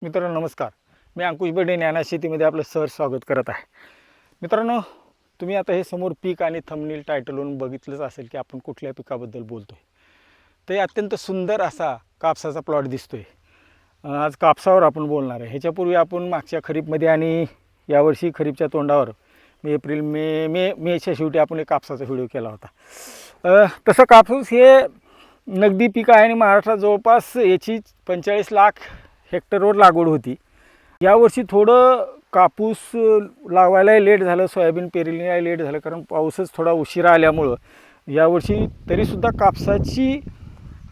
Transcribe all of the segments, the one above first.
मित्रांनो नमस्कार. मी अंकुश बडे ज्ञाना शेतीमध्ये आपलं स्वागत करत आहे. मित्रांनो, तुम्ही आता हे समोर पीक आणि थंबनेल टायटलवरून बघितलंच असेल की आपण कुठल्या पिकाबद्दल बोलतोय. ते अत्यंत सुंदर असा कापसाचा प्लॉट दिसतोय. आज कापसावर आपण बोलणार आहे. ह्याच्यापूर्वी आपण मागच्या खरीपमध्ये आणि यावर्षी खरीपच्या तोंडावर मेच्या शेवटी आपण एक कापसाचा व्हिडिओ केला होता. तसं कापूस हे नगदी पीक आहे आणि महाराष्ट्रात जवळपास याची 45 लाख हेक्टरवर लागवड होती. यावर्षी थोडं कापूस लावायला लेट झालं, सोयाबीन पेरणीला लेट झालं, कारण पाऊसच थोडा उशिरा आल्यामुळं यावर्षी तरीसुद्धा कापसाची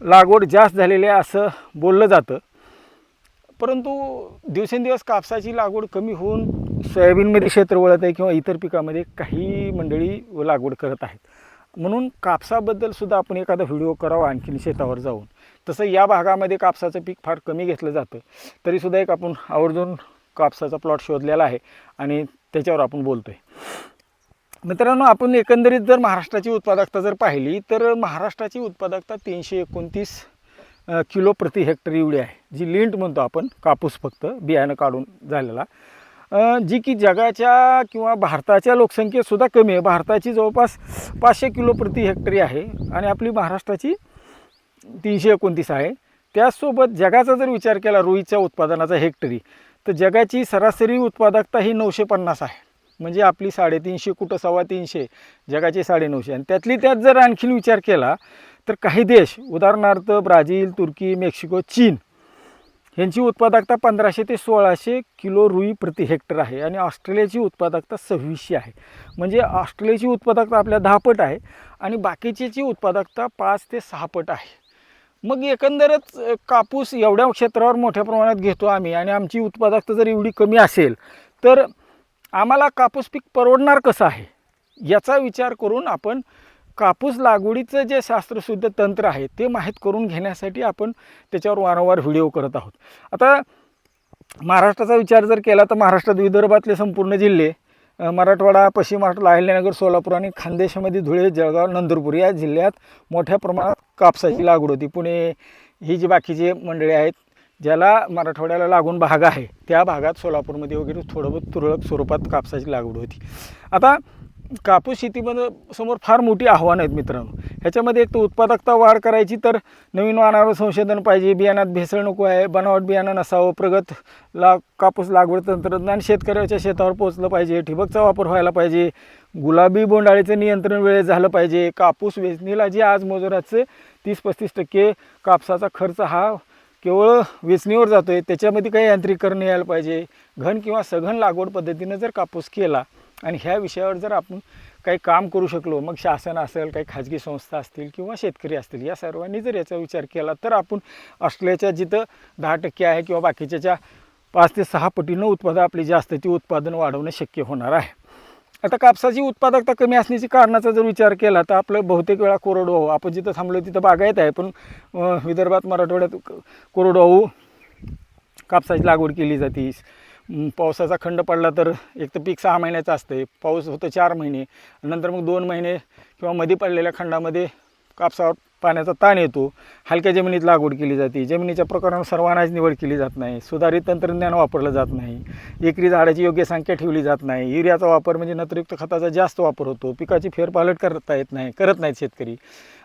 लागवड जास्त झालेली आहे असं बोललं जातं. परंतु दिवसेंदिवस कापसाची लागवड कमी होऊन सोयाबीनमध्ये क्षेत्र वळत आहे किंवा इतर पिकामध्ये काही मंडळी लागवड करत आहेत. म्हणून कापसाबद्दलसुद्धा आपण एखादा व्हिडिओ करावा आणखीन शेतावर जाऊन. तसं या भागामध्ये कापसाचं पीक फार कमी घेतलं जातं, तरीसुद्धा एक आपण आवर्जून कापसाचा प्लॉट शोधलेला आहे आणि त्याच्यावर आपण बोलतो आहे. मित्रांनो, आपण एकंदरीत जर महाराष्ट्राची उत्पादकता जर पाहिली तर महाराष्ट्राची उत्पादकता 329 किलो प्रति हेक्टर एवढी आहे, जी लिंट म्हणतो आपण, कापूस फक्त बियाणं काढून झालेला, जी की जगाच्या किंवा भारताच्या लोकसंख्येसुद्धा कमी आहे. भारताची जवळपास 500 किलो प्रति हेक्टरी आहे आणि आपली महाराष्ट्राची 329 आहे. त्याचसोबत जगाचा जर विचार केला रुईच्या उत्पादनाचा हेक्टरी, तर जगाची सरासरी उत्पादकता ही 950 आहे. म्हणजे आपली 350 कुठं 325, जगाची 950. आणि त्यातली त्यात जर आणखीन विचार केला तर काही देश, उदाहरणार्थ ब्राझील, तुर्की, मेक्सिको, चीन, ह्यांची उत्पादकता 1500 ते 1600 किलो रुई प्रति हेक्टर आहे आणि ऑस्ट्रेलियाची उत्पादकता 2600 आहे. म्हणजे ऑस्ट्रेलियाची उत्पादकता आपल्या 10 पट आहे आणि बाकीची उत्पादकता 5 ते 6 पट आहे. मग एकंदरच कापूस एवढ्या क्षेत्रावर मोठ्या प्रमाणात घेतो आम्ही आणि आमची उत्पादकता जर एवढी कमी असेल तर आम्हाला कापूस पीक परवडणार कसं आहे, याचा विचार करून आपण कापूस लागवडीचं जे शास्त्रशुद्ध तंत्र आहे ते माहीत करून घेण्यासाठी आपण त्याच्यावर वारंवार व्हिडिओ करत आहोत. आता महाराष्ट्राचा विचार जर केला तर महाराष्ट्रात विदर्भातले संपूर्ण जिल्हे, मराठवाडा, पश्चिम महाराष्ट्र, अहिल्यानगर, सोलापूर आणि खानदेशामध्ये धुळे, जळगाव, नंदुरबार या जिल्ह्यात मोठ्या प्रमाणात कापसाची लागवड होती. पुणे ही जी बाकीचे मंडळी आहेत ज्याला मराठवाड्याला लागून भाग आहे, त्या भागात सोलापूरमध्ये वगैरे थोडं बहुत तुरळक स्वरूपात कापसाची लागवड होती. आता कापूस शेतीमध्ये समोर फार मोठी आव्हानं आहेत मित्रांनो. ह्याच्यामध्ये एक तर उत्पादकता वाढ करायची तर नवीन वाणावर संशोधन पाहिजे, बियाणात भेसळ नको आहे, बनावट बियाणं नसावं, प्रगत कापूस लागवड तंत्रज्ञान शेतकऱ्याच्या शेतावर पोहोचलं पाहिजे, ठिबकचा वापर व्हायला पाहिजे, गुलाबी बोंडाळीचं नियंत्रण वेळेत झालं पाहिजे, कापूस वेचणीला जे आज मजुराचे 30-35% कापसाचा खर्च हा केवळ वेचणीवर जातो आहे, त्याच्यामध्ये काही यांत्रिकरण यायला पाहिजे. घन किंवा सघन लागवड पद्धतीनं जर कापूस केला आणि ह्या विषयावर जर आपण काही काम करू शकलो, मग शासन असेल, काही खाजगी संस्था असतील किंवा शेतकरी असतील, या सर्वांनी जर याचा विचार केला तर आपण ऑस्ट्रेलियाच्या जिथं 10% आहे किंवा बाकीच्या 5 ते 6 पटीनं आपली जास्त ती उत्पादन वाढवणं शक्य होणार आहे. आता कापसाची उत्पादकता कमी असण्याची कारणाचा जर विचार केला तर आपलं बहुतेक वेळा कोरडवाहू, आपण जिथं थांबलो तिथं बागायत आहे, पण विदर्भात, मराठवाड्यात कोरडवाहू कापसाची लागवड केली जाते. पावसाचा खंड पडला तर एक तर पीक 6 महिन्याचं असतं, पाऊस होतं 4 महिने, नंतर मग 2 महिने किंवा मध्ये पडलेल्या खंडामध्ये कापसावर पाण्याचा ताण येतो. हलक्या जमिनीत लागवड केली जाते, जमिनीच्या प्रकारानुसार वाणाची निवड केली जात नाही, सुधारित तंत्रज्ञान वापरलं जात नाही, एकरी झाडाची योग्य संख्या ठेवली जात नाही, युरियाचा वापर म्हणजे नत्रयुक्त खताचा जास्त वापर होतो, पिकाची फेरपालट करत नाहीत शेतकरी.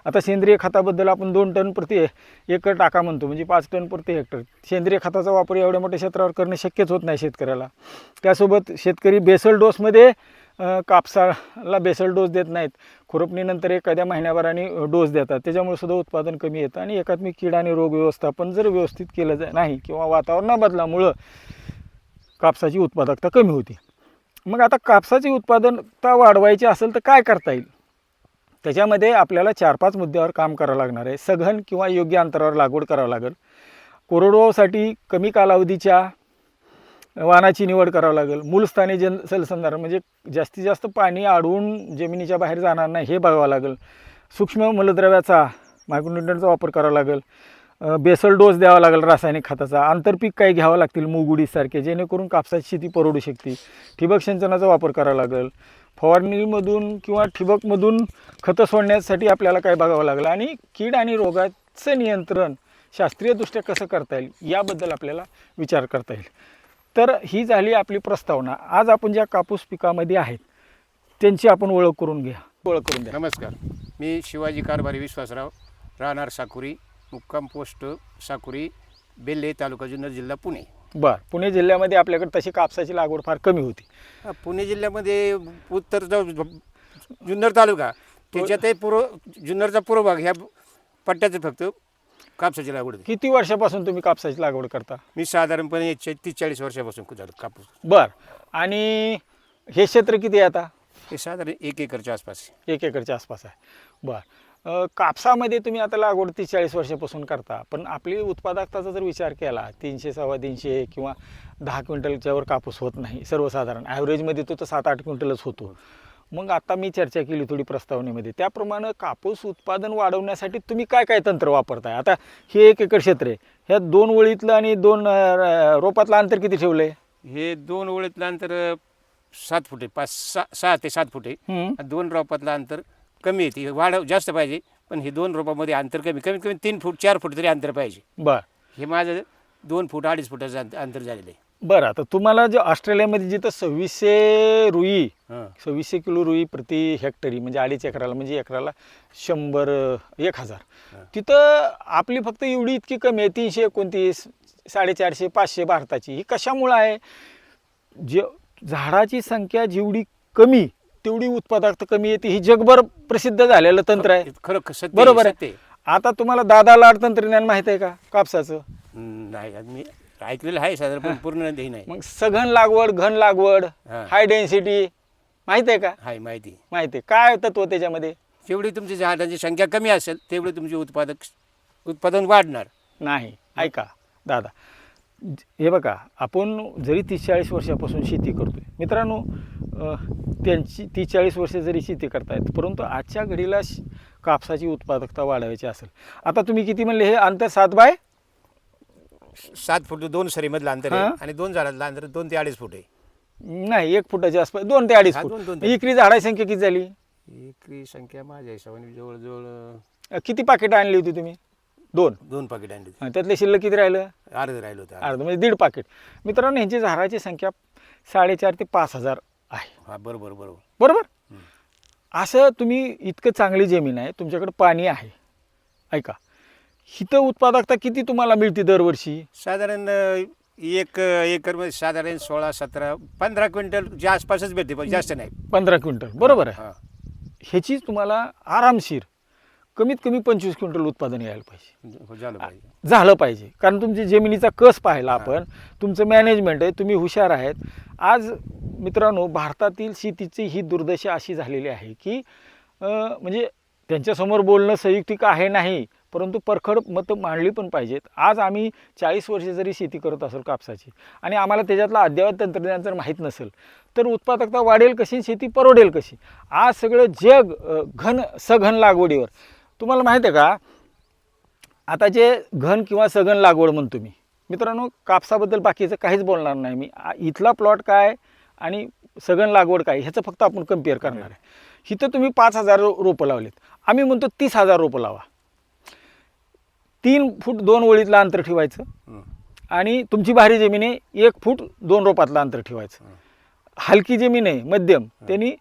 आता सेंद्रिय खताबद्दल आपण 2 टन प्रति एकर टाका म्हणतो, म्हणजे 5 टन प्रति हेक्टर. सेंद्रिय खताचा वापर एवढ्या मोठ्या क्षेत्रावर करणं शक्यच होत नाही शेतकऱ्याला. त्यासोबत शेतकरी बेसल डोसमध्ये कापसाला बेसल डोस देत नाहीत, खुरपणीनंतर एखाद्या महिन्याभराने डोस देतात, त्याच्यामुळे सुद्धा उत्पादन कमी येतं. आणि एकात्मिक कीड आणि रोग व्यवस्थापन जर व्यवस्थित केलं नाही किंवा वातावरण बदलामुळं कापसाची उत्पादकता कमी होती. मग आता कापसाची उत्पादकता वाढवायची असेल तर काय करता येईल, त्याच्यामध्ये आपल्याला 4-5 मुद्द्यावर काम करावं लागणार आहे. सघन किंवा योग्य अंतरावर लागवड करावं लागेल. कोरडवाहूसाठी कमी कालावधीच्या वाणाची निवड करावं लागेल. मूलस्थानी जलसंधारण म्हणजे जास्तीत जास्त पाणी अडवून जमिनीच्या बाहेर जाणार नाही हे बघावं लागेल. सूक्ष्म मूलद्रव्याचा, मायक्रोन्यूट्रंटचा वापर करावा लागेल. बेसल डोस द्यावा लागेल रासायनिक खताचा. आंतरपीक काही घ्यावं लागतील मूग उडीदसारखे, जेणेकरून कापसाची शेती परवडू शकते. ठिबक सिंचनाचा वापर करावा लागेल. फवारणीमधून किंवा ठिबकमधून खतं सोडण्यासाठी आपल्याला काय बघावं लागेल. आणि कीड आणि रोगाचं नियंत्रण शास्त्रीयदृष्ट्या कसं करता येईल याबद्दल आपल्याला विचार करता येईल. तर ही झाली आपली प्रस्तावना. आज आपण ज्या कापूस पिकामध्ये आहेत त्यांची आपण ओळख करून घ्या. ओळख करून द्या. नमस्कार, मी शिवाजी कारभारी विश्वासराव, राहणार साकुरी, मुक्काम पोस्ट साकुरी, बेल्ले, तालुका जुन्नर, जिल्हा पुणे. बरं, पुणे जिल्ह्यामध्ये आपल्याकडे तशी कापसाची लागवड फार कमी होती. पुणे जिल्ह्यामध्ये उत्तर जुन्नर तालुका त्याच्यातही जुन्नरचा पूर्व भाग ह्या पट्ट्याचं फक्त कापसाची लागवड होती. किती वर्षापासून तुम्ही कापसाची लागवड करता? मी साधारणपणे 30-40 वर्षापासून झालं कापूस. बरं, आणि हे क्षेत्र किती आहे आता? हे साधारण 1 एकरच्या आसपास. 1 एकरच्या आसपास आहे. बरं, कापसामध्ये तुम्ही आता लागवड 30-40 वर्षापासून करता, पण आपली उत्पादकताचा जर विचार केला 300, 350 किंवा 10 क्विंटलच्या वर कापूस होत नाही सर्वसाधारण. ॲव्हरेजमध्ये तो तर 7-8 क्विंटलच होतो. मग आता मी चर्चा केली थोडी प्रस्तावनेमध्ये, त्याप्रमाणे कापूस उत्पादन वाढवण्यासाठी तुम्ही काय काय तंत्र वापरताय? आता हे 1 एकर क्षेत्र आहे, ह्या 2 ओळीतलं आणि 2 रोपातलं अंतर किती ठेवलं आहे? हे 2 ओळीतलं अंतर 7 फूट आहे, 6 ते 7 फूट आहे. 2 रोपातलं अंतर कमी येते, वाढ जास्त पाहिजे, पण हे 2 रोपामध्ये अंतर कमीत कमी 3 फूट 4 फूट तरी अंतर पाहिजे. बरं, हे माझं 2 फूट 2.5 फुटाचं अंतर झालेलं आहे. बरं, आता तुम्हाला जे ऑस्ट्रेलियामध्ये जिथं 2600 रुई, 2600 किलो रुई प्रति हेक्टरी म्हणजे 2.5 एकराला, म्हणजे एकराला 100-1000, तिथं आपली फक्त एवढी इतकी कमी आहे 329, 450, 500 भारताची. ही कशामुळं आहे? जे झाडाची संख्या जेवढी कमी तेवढी उत्पादकता कमी येते. ही जगभर प्रसिद्ध झालेलं तंत्र आहे. खरं सत्य, बरोबर आहे. सत्य. आता तुम्हाला दादा लाड तंत्रज्ञान माहित आहे का कापसाचं? नाही, मी ऐकलेलं आहे साधारण, पण पूर्ण नाही. मग सघन लागवड, घन लागवड, हाय डेन्सिटी माहित आहे का? हाय, माहिती आहे. काय तत्व त्याच्यामध्ये? जेवढी तुमची झाडांची संख्या कमी असेल तेवढी तुमची उत्पादन वाढणार नाही. ऐका दादा, हे बघा, आपण जरी 30-40 वर्षापासून शेती करतोय मित्रांनो, त्यांची 30-40 वर्ष जरी शेती करतायत, परंतु आजच्या घडीला कापसाची उत्पादकता वाढवायची असेल, आता तुम्ही किती म्हणले हे अंतर? 7 बाय 7 फूट 2 सरीमधलं अंतर आहे आणि 2 झाडातलं अंतर 2 ते 2.5 फूट आहे. नाही, 1 फुटाच्या आसपास, 2 ते 2.5 फूट. एकरी झाडाची संख्या किती झाली? एकरी संख्या माझ्या हिशोबाने जवळजवळ किती पाकिट आणली होती तुम्ही? 2 पाकिट आणली. त्यातले शिल्लक किती राहिलं? अर्ध राहिलं होतं. अर्ध म्हणजे 1.5 पाकिट. मित्रांनो, ह्यांची झाडाची संख्या 4,500 ते 5,000 आहे. हा, बरोबर. असं तुम्ही इतकं चांगली जमीन आहे, तुमच्याकडे पाणी आहे. ऐका, हिथं उत्पादकता किती तुम्हाला मिळते दरवर्षी? साधारण 1 एकरमध्ये साधारण 16-17, 15 क्विंटलच्या आसपासच भेटते, पण जास्त नाही. 15 क्विंटल, बरोबर आहे. ह्याचीच तुम्हाला आरामशीर कमीत कमी 25 क्विंटल उत्पादन यायला पाहिजे, झालं पाहिजे. कारण तुमची जमिनीचा कस पाहिला आपण, तुमचं मॅनेजमेंट आहे, तुम्ही हुशार आहेत. आज मित्रांनो, भारतातील शेतीची ही दुर्दशा अशी झालेली आहे की म्हणजे त्यांच्यासमोर बोलणं संयुक्तिक आहे नाही, परंतु परखड मतं मांडली पण पाहिजेत. आज आम्ही 40 वर्षे जरी शेती करत असेल कापसाची आणि आम्हाला त्याच्यातलं अद्ययावत तंत्रज्ञान जर माहीत नसेल तर उत्पादकता वाढेल कशी, शेती परवडेल कशी? आज सगळं जग सघन लागवडीवर. तुम्हाला माहीत आहे का, आता जे घन किंवा सघन लागवड म्हणतो मी, मित्रांनो कापसाबद्दल बाकीचं काहीच बोलणार नाही मी. इथला प्लॉट काय आणि सघन लागवड काय ह्याचं फक्त आपण कम्पेअर करणार आहे. इथं तुम्ही 5,000 रोपं लावलेत, आम्ही म्हणतो 30,000 रोपं लावा. 3 फूट 2 ओळीतलं अंतर ठेवायचं आणि तुमची भारी जमीन आहे 1 फूट 2 रोपातलं अंतर ठेवायचं. हलकी जमीन आहे मध्यम, त्यांनी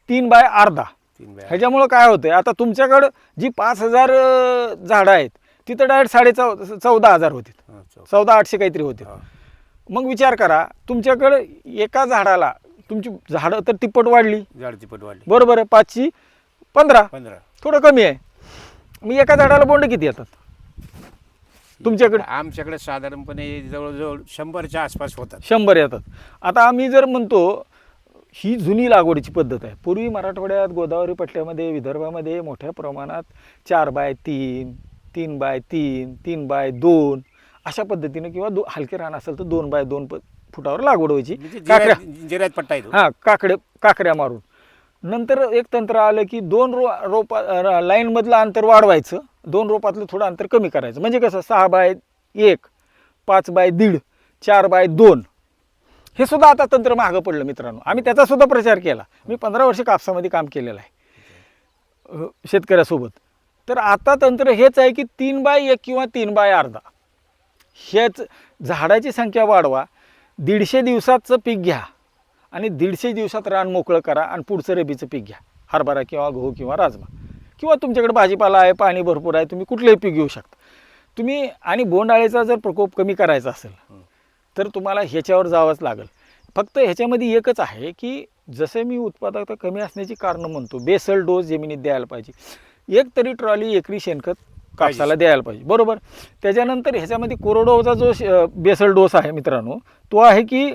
3 बाय अर्धा. ह्याच्यामुळं काय होतंय, आता तुमच्याकडं जी 5,000 झाडं आहेत तिथं डायरेक्ट 14,500 होते, 14,800 काहीतरी होते. मग विचार करा, तुमच्याकडं एका झाडाला तुमची झाडं तर तिप्पट वाढली, बरोबर आहे, 5ची 15, थोडं कमी आहे. मग एका झाडाला बोंड किती येतात तुमच्याकडे? आमच्याकडे साधारणपणे जवळजवळ 100च्या आसपास होतात. 100 येतात. आता आम्ही जर म्हणतो ही जुनी लागवडीची पद्धत आहे. पूर्वी मराठवाड्यात, गोदावरी पट्ट्यामध्ये, विदर्भामध्ये मोठ्या प्रमाणात 4 बाय 3, 3 बाय 3, 3 बाय 2 अशा पद्धतीने किंवा हलके रान असेल तर 2 बाय 2 फुटावर लागवड व्हायची. जिऱ्यात पट्टा येतो. हां, काकड्या मारून. नंतर एक तंत्र आलं की 2 रोपा लाईनमधलं अंतर वाढवायचं, 2 रोपातलं थोडं अंतर कमी करायचं. म्हणजे कसं 6 बाय 1, 5 बाय 1.5, 4 बाय 2. हे सुद्धा आता तंत्र मागं पडलं मित्रांनो. आम्ही त्याचा सुद्धा प्रचार केला. मी 15 वर्ष कापसामध्ये काम केलेलं आहे शेतकऱ्यासोबत. तर आता तंत्र हेच आहे की 3x1 किंवा 3x अर्धा हेच झाडाची संख्या वाढवा, 150 दिवसाचं पीक घ्या आणि 150 दिवसात रान मोकळं करा आणि पुढचं रबीचं पीक घ्या, हरभरा किंवा गहू किंवा राजमा किंवा तुमच्याकडे भाजीपाला आहे, पाणी भरपूर आहे, तुम्ही कुठलंही पीक घेऊ शकता तुम्ही. आणि बोंडअळीचा जर प्रकोप कमी करायचा असेल तर तुम्हाला ह्याच्यावर जावंच लागेल. फक्त ह्याच्यामध्ये एकच आहे की जसे मी उत्पादकता कमी असण्याची कारणं म्हणतो, बेसल डोस जमिनीत द्यायला पाहिजे. एक तरी ट्रॉली एकरी शेणखत कापसाला द्यायला पाहिजे, बरोबर. त्याच्यानंतर ह्याच्यामध्ये कोरडवाहूचा जो बेसल डोस आहे मित्रांनो, तो आहे की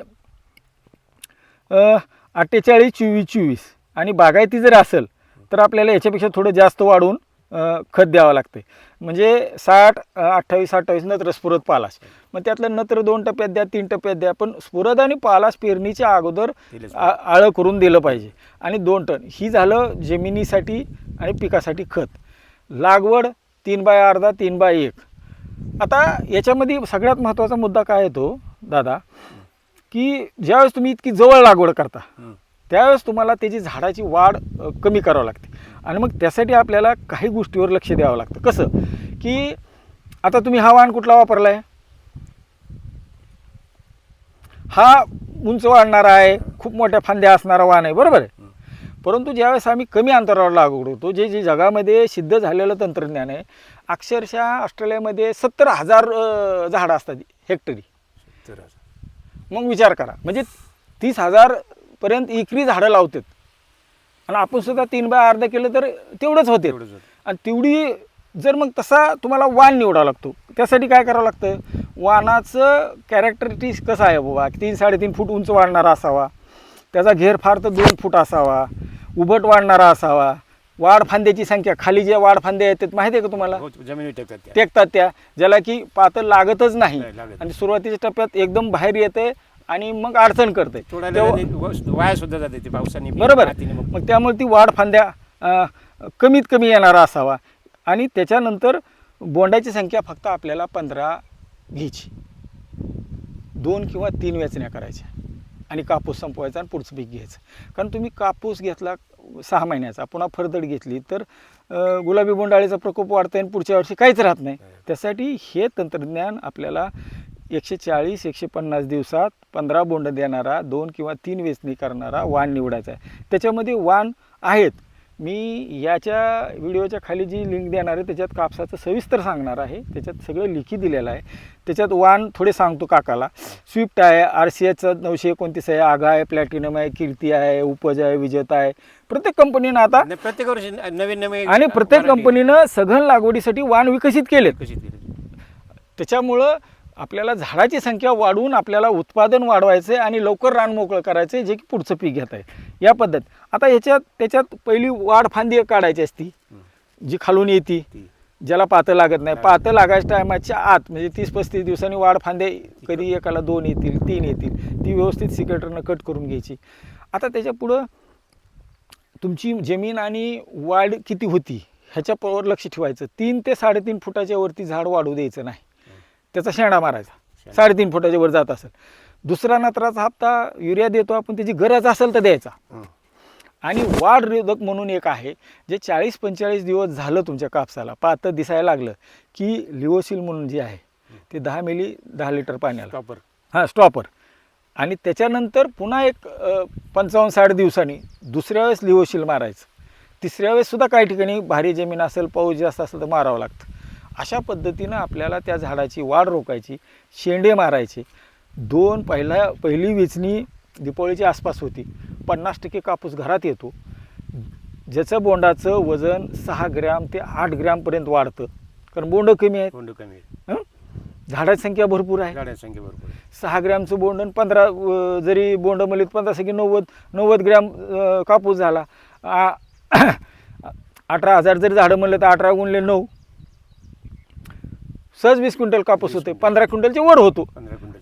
48-24-24 आणि बागायती जर असेल तर आपल्याला याच्यापेक्षा थोडं जास्त वाढवून खत द्यावं लागते. म्हणजे 60-28-28 नत्र स्फुरद पालाश, मग त्यातलं नत्र 2 टप्प्यात द्या, 3 टप्प्यात द्या, पण स्फुरद आणि पालाश पेरणीच्या अगोदर आळं करून दिलं पाहिजे. आणि 2 टन ही झालं जमिनीसाठी आणि पिकासाठी खत. लागवड 3x अर्धा 3x1. आता याच्यामध्ये सगळ्यात महत्त्वाचा मुद्दा काय येतो दादा, की ज्यावेळेस तुम्ही इतकी जवळ लागवड करता त्यावेळेस तुम्हाला त्याची झाडाची वाढ कमी करावी लागते आणि मग त्यासाठी आपल्याला काही गोष्टीवर लक्ष द्यावं लागतं. कसं की आता तुम्ही हा वाण कुठला वापरला आहे, हा उंच वाढणारा आहे, खूप मोठ्या फांद्या असणारा वाण आहे, बरोबर आहे. परंतु ज्यावेळेस आम्ही कमी अंतरावर लागवड होतो, जे जगामध्ये सिद्ध झालेलं तंत्रज्ञान आहे, अक्षरशः ऑस्ट्रेलियामध्ये 70,000 झाडं असतात हेक्टरी. मग विचार करा, म्हणजे 30,000 पर्यंत एकरी झाडं लावतात आणि आपण सुद्धा 3x अर्धा केलं तर तेवढंच होते. आणि तेवढी जर मग तसा तुम्हाला वाण निवडावा लागतो. त्यासाठी काय करावं लागतं, वाणाचं कॅरेक्टरिस्टिक्स कसं आहे बाबा, 3-3.5 फूट उंच वाढणारा असावा, त्याचा घेर फार तर 2 फूट असावा, उभट वाढणारा असावा, वाढ फांद्याची संख्या, खाली ज्या वाढ फांद्या येतात माहिती आहे का तुम्हाला, जमिनी टेकतात त्या, ज्याला की पातळ लागतच नाही आणि सुरुवातीच्या टप्प्यात एकदम बाहेर येते आणि मग अडचण करते, वाया सुद्धा जाते ते पावसाने, बरोबर. मग त्यामुळे ती वाढ फांद्या कमीत कमी येणारा असावा. आणि त्याच्यानंतर बोंडाची संख्या फक्त आपल्याला 15 घ्यायची, 2 किंवा 3 वेचण्या करायच्या आणि कापूस संपवायचा आणि पुढचं पीक घ्यायचं. कारण तुम्ही कापूस घेतला 6 महिन्याचा, पुन्हा फरदड घेतली तर गुलाबी बोंडअळीचा प्रकोप वाढता आणि पुढच्या वर्षी काहीच राहत नाही. त्यासाठी हे तंत्रज्ञान आपल्याला 140-150 दिवसात 15 बोंड देणारा, 2 किंवा 3 वेचणी करणारा वाण निवडायचा आहे. त्याच्यामध्ये वाण आहेत, मी याच्या व्हिडिओच्या खाली जी लिंक देणार आहे त्याच्यात कापसाचं सविस्तर सांगणार आहे, त्याच्यात सगळं लिखी दिलेलं आहे. त्याच्यात वाण थोडे सांगतो काकाला. स्विफ्ट आहे, RCH 929 आहे, आगा आहे, प्लॅटिनम आहे, कीर्ती आहे, उपज आहे, विजेता आहे. प्रत्येक कंपनीनं आता प्रत्येक वर्षी नवीन आणि प्रत्येक कंपनीनं सघन लागवडीसाठी वाण विकसित केलेत. त्याच्यामुळं आपल्याला झाडाची संख्या वाढवून आपल्याला उत्पादन वाढवायचं आहे आणि लवकर रान मोकळं करायचं आहे, जे की पुढचं पीक घेत आहे या पद्धत. आता त्याच्यात पहिली वाढ फांदी काढायची असती जी खालून येते, ज्याला पातं लागत नाही. पातं लागायच्या टायमाच्या आत म्हणजे 30-35 दिवसांनी वाढ फांदे कधी एकाला 2 येतील, 3 येतील, ती व्यवस्थित सिकेटरनं कट करून घ्यायची. आता त्याच्या पुढं तुमची जमीन आणि वाढ किती होती ह्याच्यावर लक्ष ठेवायचं. 3 ते 3.5 फुटाच्या वरती झाड वाढू द्यायचं नाही, त्याचा शेंडा मारायचा. 3.5 फुटाच्या वर जात असेल, दुसरा नत्राचा हप्ता युरिया देतो आपण, त्याची गरज असेल तर द्यायचा. आणि वाढ रोधक म्हणून एक आहे, जे 40-45 दिवस झालं तुमच्या कापसाला पातं दिसायला लागलं की लिओसिल म्हणून जे आहे ते 10 मिली 10 लिटर पाण्याला स्टॉपर. आणि त्याच्यानंतर पुन्हा एक 55-60 दिवसांनी दुसऱ्या वेळेस लिओसिल मारायचं. तिसऱ्या वेळेस सुद्धा काही ठिकाणी भारी जमीन असेल, पाऊस जास्त असेल तर मारावं लागतं. अशा पद्धतीनं आपल्याला त्या झाडाची वाढ रोखायची, शेंडे मारायचे. पहिली वेचणी दीपावलीच्या आसपास होती. 50% कापूस घरात येतो, ज्याचं बोंडाचं वजन 6 ग्रॅम ते 8 ग्रॅमपर्यंत वाढतं, कारण बोंड कमी आहेत, झाडाची संख्या भरपूर आहे. 6 ग्रॅमचं बोंड आणि 15 जरी बोंड म्हणले 15 90 ग्रॅम कापूस झाला. 18,000 जरी झाडं म्हणलं तर 18 गुणले 9 सहज 20 क्विंटल कापूस होते. 15 क्विंटलचे वर होतो,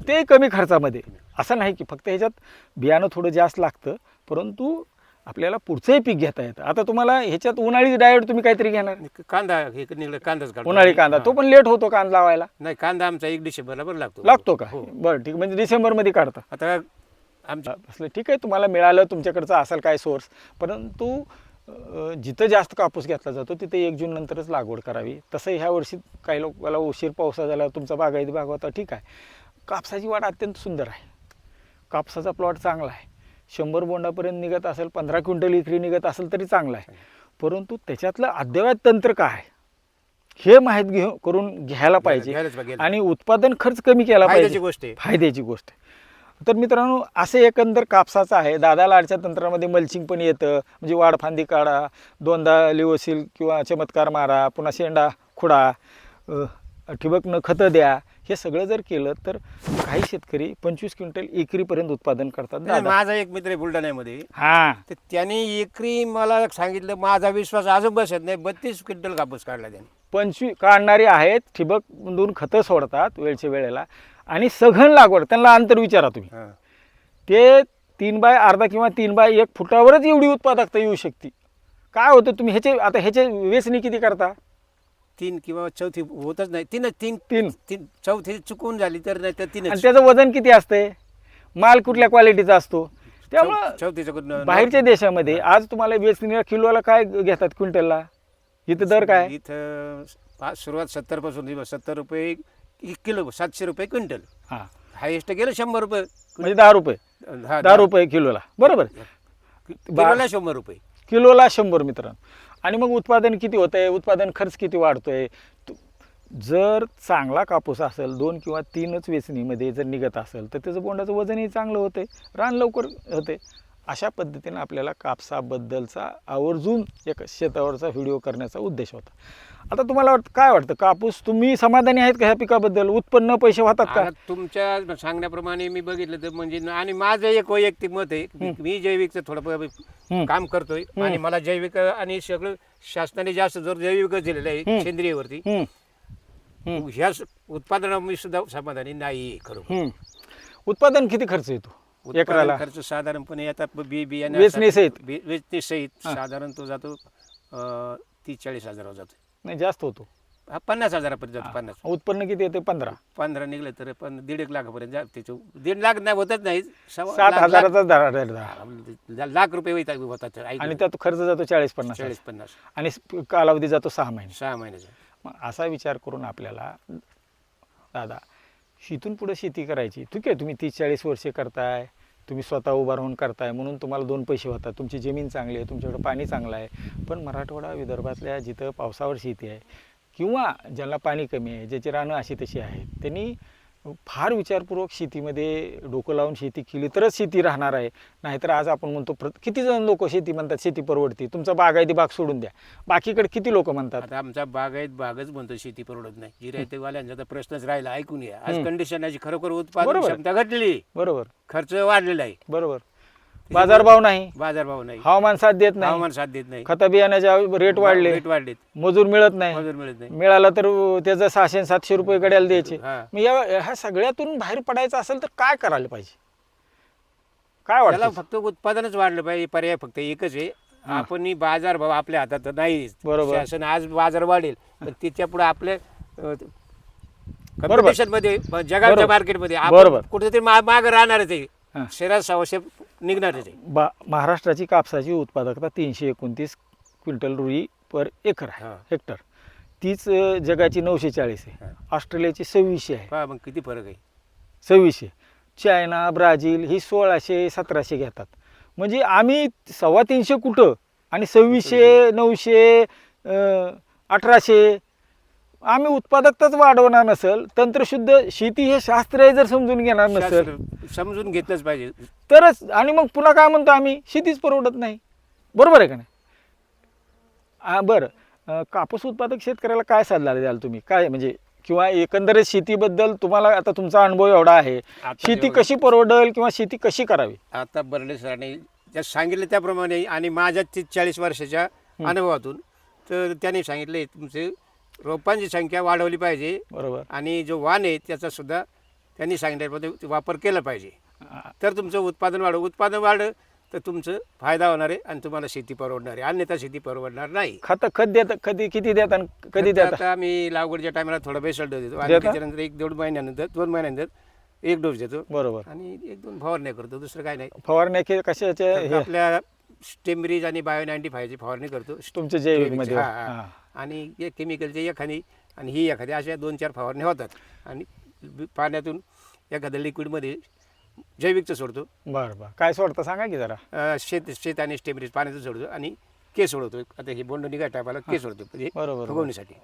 ते कमी खर्चामध्ये. असं नाही की फक्त ह्याच्यात बियाणं थोडं जास्त लागतं, परंतु आपल्याला पुढचंही पीक घेता येतं. आता तुम्हाला ह्याच्यात उन्हाळी डायट तुम्ही काहीतरी घेणार, कांदा कांदाच उन्हाळी कांदा, तो पण लेट होतो कांदा लावायला. नाही, कांदा आमचा 1 डिसेंबरला लागतो का? बरं ठीक, म्हणजे डिसेंबरमध्ये काढता आता आमच्या. असलं ठीक आहे, तुम्हाला मिळालं, तुमच्याकडचं असेल काय सोर्स, परंतु जिथं जास्त कापूस घेतला जातो तिथे 1 जून नंतरच लागवड करावी. तसं ह्या वर्षी काही लोकांना उशीर पावसा झाला, तुमचा बागायती भाग होता, ठीक आहे. कापसाची वाढ अत्यंत सुंदर आहे, कापसाचा प्लॉट चांगला आहे. 100 बोंडापर्यंत निघत असेल, 15 क्विंटल एकरी निघत असेल तरी चांगला आहे. परंतु त्याच्यातलं अद्ययावत तंत्र काय आहे हे माहीत करून घ्यायला पाहिजे घ्यायलाच पाहिजे. आणि उत्पादन खर्च कमी केला फायद्याची पाहिजे. गोष्ट आहे. फायद्याची गोष्ट आहे. तर मित्रांनो, असे एकंदर कापसाचं आहे. दादा लाडच्या तंत्रामध्ये मल्चिंग पण येतं, म्हणजे वाढफांदी काढा, 2दा लिओसिल किंवा चमत्कार मारा, पुन्हा शेंडा खुडा, ठिबकनं खतं द्या. हे सगळं जर केलं तर काही शेतकरी 25 क्विंटल एकरीपर्यंत उत्पादन करतात. नाही, दादा माझा एक मित्र आहे बुलढाण्यामध्ये, हां, तर त्याने एकरी मला सांगितलं, माझा विश्वास अजून बसत नाही, 32 क्विंटल कापूस काढला त्याने. 25 काढणारे आहेत, ठिबकमधून खतं सोडतात वेळच्या वेळेला आणि सघन लागवड. त्यांना अंतर विचारा तुम्ही, हां. ते 3 बाय अर्धा किंवा 3 बाय 1 फुटावरच एवढी उत्पादकता येऊ शकते. काय होतं, तुम्ही ह्याचे वेचणी किती करता? 3 किंवा चौथी होतच नाही, तीन तीन तीन. तीन चौथी चुकून झाली तर नाही तर आणि 3च. त्याचं वजन किती असते, माल कुठल्या क्वालिटीचा असतो. त्यामुळं चौथीचं बाहेरच्या देशामध्ये आज तुम्हाला वेचणीला किलोला काय घेतात, क्विंटलला? इथं दर काय? इथं सुरुवात 70 पासून, 70 रुपये किलो, 700 रुपये क्विंटल. हां, हायेस्ट गेलं 100 रुपये. म्हणजे 10 रुपये, हा, 10 रुपये किलोला, बरोबर. किलोला 100 रुपये. किलोला 100 मित्रांनो. आणि मग उत्पादन किती होतं आहे, उत्पादन खर्च किती वाढतोय. जर चांगला कापूस असेल, 2 किंवा 3च वेचणीमध्ये जर निघत असेल तर त्याचं बोंडाचं वजनही चांगलं होतं, रान लवकर होते. अशा पद्धतीने आपल्याला कापसाबद्दलचा आवर्जून एक शेतावरचा व्हिडिओ करण्याचा उद्देश होता. आता तुम्हाला काय वाटतं, कापूस तुम्ही समाधानी आहेत का ह्या पिकाबद्दल? उत्पन्न पैसे होतात का? आता तुमच्या सांगण्याप्रमाणे मी बघितलं तर म्हणजे आणि माझं एक वैयक्तिक मत आहे, मी जैविकचं थोडं काम करतोय आणि मला जैविक आणि सगळं शासनाने जास्त जोर जैविकच दिलेलं आहे सेंद्रियवरती. ह्या उत्पादनावर मी सुद्धा समाधानी नाही खरं. उत्पादन किती खर्च येतो एकराला? खर्च साधारणपणे आता बियाणे वेचणी सहित? वेचणी सहित साधारण तो जातो 30-40 हजारावर जातो. नाही, जास्त होतो. 50 हजारापर्यंत जातो. 50. उत्पन्न किती येते? 15 निघलं तर पण 1.5 लाखापर्यंत जाते. 1.5 लाख नाही होतच नाही, 7,000चा दर लाख रुपये होतात. आणि त्यात खर्च जातो 40-50. 40-50 आणि कालावधी जातो 6 महिने. 6 महिन्याचा. मग असा विचार करून आपल्याला दादा इथून पुढे शेती करायची. ठीक आहे, तुम्ही 30-40 वर्षे करताय, तुम्ही स्वतः उभा राहून करताय म्हणून तुम्हाला 2 पैसे होतात, तुमची जमीन चांगली आहे, तुमच्याकडे पाणी चांगलं आहे. पण मराठवाडा विदर्भातल्या जिथं पावसावर शेती आहे किंवा ज्यांना पाणी कमी आहे, ज्याची रानं अशी तशी आहेत, त्यांनी फार विचारपूर्वक शेतीमध्ये डोकं लावून शेती केली तरच शेती राहणार आहे. नाहीतर आज आपण म्हणतो किती जण लोक शेती म्हणतात शेती परवडते. तुमचा बागायती बाग सोडून द्या, बाकीकडे किती लोक म्हणतात. आता आमचा बागच म्हणतो शेती परवडत नाही. जिरायतेवाल्यांचा तर प्रश्नच राहिला. ऐकून घ्या, आज कंडिशनाची खरोखर उत्पादन क्षमता घटली, बरोबर, खर्च वाढलेला आहे, बरोबर, बाजारभाव नाही, बाजारभाव नाही, हवामान साथ देत नाही, हवामान साथ देत नाही, खता बियाण्याच्या रेट वाढले, मजूर मिळत नाही, मिळाला तर त्याचं 600-700 रुपये गड्याला द्यायचे. मग ह्या सगळ्यातून बाहेर पडायचं असेल तर काय करायला पाहिजे, काय वाटतं? फक्त उत्पादनच वाढलं पाहिजे. पर्याय फक्त एकच आहे, आपण बाजारभाव आपल्या हातात नाही. बरोबर, शासन आज बाजार वाढेल पण तिच्या पुढे आपल्या कॉम्पिटिशन मध्ये जगाच्या मार्केटमध्ये आपण कुठेतरी मागे राहणारच आहे. शहरात 600 निघणारच आहे. महाराष्ट्राची कापसाची उत्पादकता 329 क्विंटल रुई पर एकर आहे, हेक्टर. तीच जगाची 940 आहे, ऑस्ट्रेलियाची 2600 आहे. मग किती फरक आहे? 2600. चायना, ब्राझील ही 1600-1700 घेतात. म्हणजे आम्ही 350 कुठं आणि 2600, 900, 1800. आम्ही उत्पादकताच वाढवणार नसेल, तंत्रशुद्ध शेती हे शास्त्र जर समजून घेणार नसेल, समजून घेतलंच पाहिजे तरच. आणि मग पुन्हा काय म्हणतो आम्ही, शेतीच परवडत नाही. बरोबर आहे का नाही? बरं, कापूस उत्पादक शेतकऱ्याला काय सल्ला द्याल तुम्ही, काय म्हणजे किंवा एकंदरीत शेतीबद्दल तुम्हाला आता तुमचा अनुभव एवढा आहे, शेती कशी परवडेल किंवा शेती कशी करावी? आता बर्ले सरांनी ज्या सांगितलं त्याप्रमाणे आणि माझ्या 30-40 वर्षाच्या अनुभवातून तर त्यांनी सांगितले तुमचे रोपांची संख्या वाढवली पाहिजे. बरोबर. आणि जो वाण आहे त्याचा सुद्धा त्यांनी सांगितल्याप्रमाणे वापर केला पाहिजे, तर तुमचं उत्पादन वाढलं तर तुमचं फायदा होणार आहे आणि तुम्हाला शेती परवडणार आहे. अन्यथा शेती परवडणार नाही. खत देता किती देता कधी देता? आता आम्ही लागवडच्या टायमाला थोडा बेसल डोस देतो आणि त्याच्यानंतर 1-1.5 महिन्यानंतर 2 महिन्यानंतर 1 डोस देतो. बरोबर. आणि 1-2 फवारण्या करतो, दुसरं काय नाही. फवारण्या कशाच्या? आपल्या स्टेमरीज आणि बायो-95ची फवारणी करतो. तुमच्या जैविकमध्ये हां, हां. आणि एक केमिकलची एखादी आणि ही एखादी अशा 2-4 फवारण्या होतात. आणि पाण्यातून एखाद्या लिक्विडमध्ये जैविकचं सोडतो. बरं बरं, काय सोडतं सांगा की जरा. शेत आणि स्टेमरीज पाण्यातून सोडतो आणि के सोडवतो. आता हे बोंड निघा टायपाला के सोडतो म्हणजे बरोबर. फुगवणीसाठी.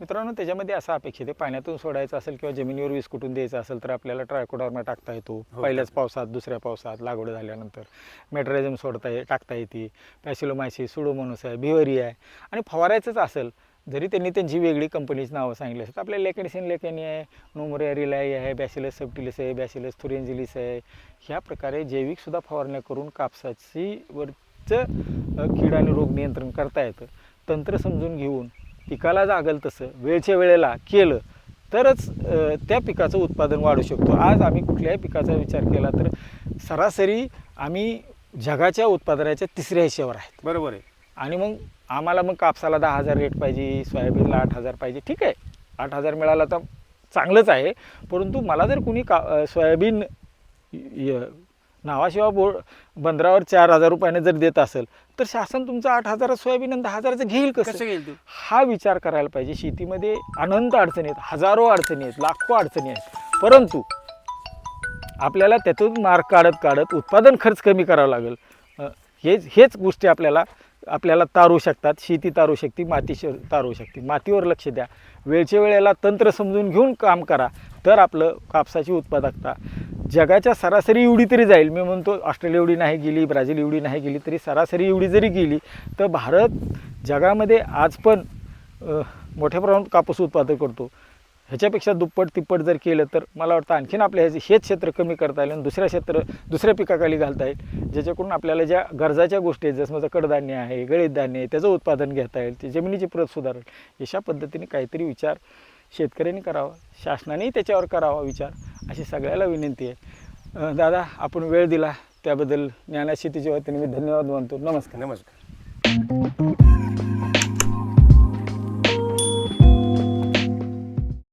मित्रांनो, त्याच्यामध्ये असं अपेक्षित आहे, पाण्यातून सोडायचं असेल किंवा जमिनीवर विस्कुटून द्यायचं असेल तर आपल्याला ट्रायकोडर्मा टाकता येतो. पहिल्याच पावसात, दुसऱ्या पावसात लागवड झाल्यानंतर मेट्रायझम टाकता येते. पॅसिलोमायसिस, सुडोमोनास आहे, भिवरी आहे. आणि फवारायचंच असेल जरी त्यांनी त्यांची वेगळी कंपनीची नावं सांगितली असतात, आपल्या लेकॅनिसिन लेकॅनी आहे, नोमोरिया रिलाई आहे, बॅसिलस सबटिलिस आहे, बॅसिलस थुरिंजिलिस आहे. ह्या प्रकारे जैविकसुद्धा फवारण्या करून कापसाची वरचं कीड आणि रोग नियंत्रण करता येतं. तंत्र समजून घेऊन पिकाला जागल तसं वेळच्या वेळेला केलं तरच त्या पिकाचं उत्पादन वाढू शकतो. आज आम्ही कुठल्याही पिकाचा विचार केला तर सरासरी आम्ही जगाच्या उत्पादनाच्या 3ऱ्या हिश्श्यावर आहेत. बरोबर आहे. आणि मग आम्हाला कापसाला 10,000 रेट पाहिजे, सोयाबीनला 8,000 पाहिजे. ठीक आहे, 8,000 मिळाला तर चांगलंच आहे. परंतु मला जर कुणी सोयाबीन नावाशिवाय बंदरावर 4,000 रुपयाने जर देत असेल तर शासन तुमचं 8,000 सोयाबीन आणि 10,000चं घेईल कसं घेईल तू? हा विचार करायला पाहिजे. शेतीमध्ये अनंत अडचणी आहेत, हजारो अडचणी आहेत, लाखो अडचणी आहेत. परंतु आपल्याला त्यातून मार्ग काढत उत्पादन खर्च कमी करावा लागेल. हेच गोष्टी आपल्याला तारू शकतात. शेती तारू शकते, माती तारू शकते. मातीवर लक्ष द्या, वेळच्या वेळेला तंत्र समजून घेऊन काम करा, तर आपलं कापसाची उत्पादकता जगाच्या सरासरी एवढी तरी जाईल. मी म्हणतो ऑस्ट्रेलिया एवढी नाही गेली, ब्राझील एवढी नाही गेली, तरी सरासरी एवढी जरी गेली तर भारत जगामध्ये आज पण मोठ्या प्रमाणात कापूस उत्पादन करतो. ह्याच्यापेक्षा दुप्पट तिप्पट जर केलं तर मला वाटतं आणखीन आपल्या हेच क्षेत्र कमी करता येईल आणि दुसऱ्या पिकाखाली घालता येईल, ज्याच्याकडून आपल्याला ज्या गरजाच्या गोष्टी आहेत, जसं माझं कडधान्य आहे, गळीत धान्य आहे, त्याचं उत्पादन घेता येईल, ते जमिनीची प्रत सुधारेल. अशा पद्धतीने काहीतरी विचार शेतकऱ्यांनी करावा, शासनानेही त्याच्यावर करावा विचार, अशी सगळ्याला विनंती आहे. दादा, आपण वेळ दिला त्याबद्दल ज्ञाना शेतीच्या वतीने मी धन्यवाद मानतो. नमस्कार. नमस्कार.